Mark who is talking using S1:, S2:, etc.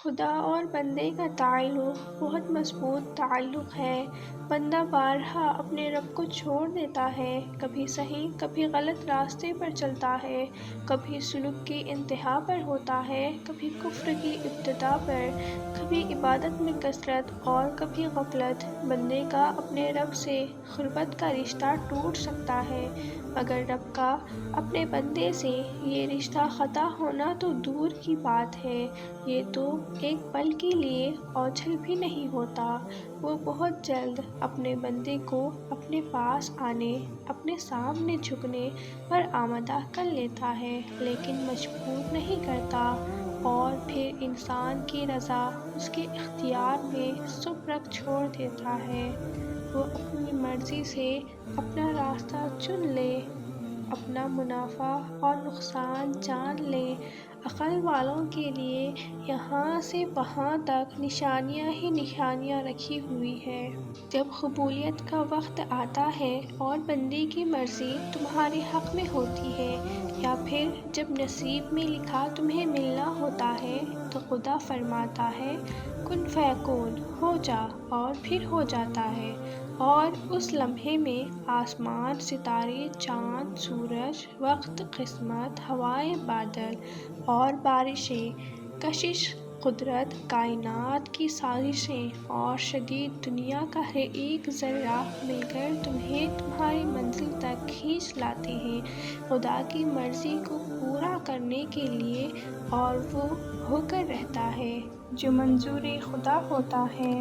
S1: خدا اور بندے کا تعلق بہت مضبوط تعلق ہے۔ بندہ بارہا اپنے رب کو چھوڑ دیتا ہے، کبھی صحیح کبھی غلط راستے پر چلتا ہے، کبھی سلوک کی انتہا پر ہوتا ہے، کبھی کفر کی ابتدا پر، کبھی عبادت میں کثرت اور کبھی غفلت۔ بندے کا اپنے رب سے قربت کا رشتہ ٹوٹ سکتا ہے، مگر رب کا اپنے بندے سے یہ رشتہ قطع ہونا تو دور کی بات ہے، یہ تو ایک پل کے لیے اوجھل بھی نہیں ہوتا۔ وہ بہت جلد اپنے بندے کو اپنے پاس آنے، اپنے سامنے جھکنے پر آمادہ کر لیتا ہے، لیکن مجبور نہیں کرتا، اور پھر انسان کی رضا اس کے اختیار میں سپرد چھوڑ دیتا ہے۔ وہ اپنی مرضی سے اپنا راستہ چن لے، اپنا منافع اور نقصان جان لے۔ عقل والوں کے لیے یہاں سے وہاں تک نشانیاں ہی نشانیاں رکھی ہوئی ہیں۔ جب قبولیت کا وقت آتا ہے اور بندے کی مرضی تمہارے حق میں ہوتی ہے، یا پھر جب نصیب میں لکھا تمہیں ملنا ہوتا ہے، تو خدا فرماتا ہے کن فیکون، ہو جا، اور پھر ہو جاتا ہے، اور اس لمحے میں آسمان، ستارے، چاند، سورج، وقت، قسمت، ہوائیں، بادل اور بارشیں، کشش، قدرت، کائنات کی سازشیں اور شدید دنیا کا ہر ایک ذرہ مل کر تمہیں تمہاری منزل تک کھینچ لاتے ہیں خدا کی مرضی کو پورا کرنے کے لیے، اور وہ ہو کر رہتا ہے جو منظور خدا ہوتا ہے۔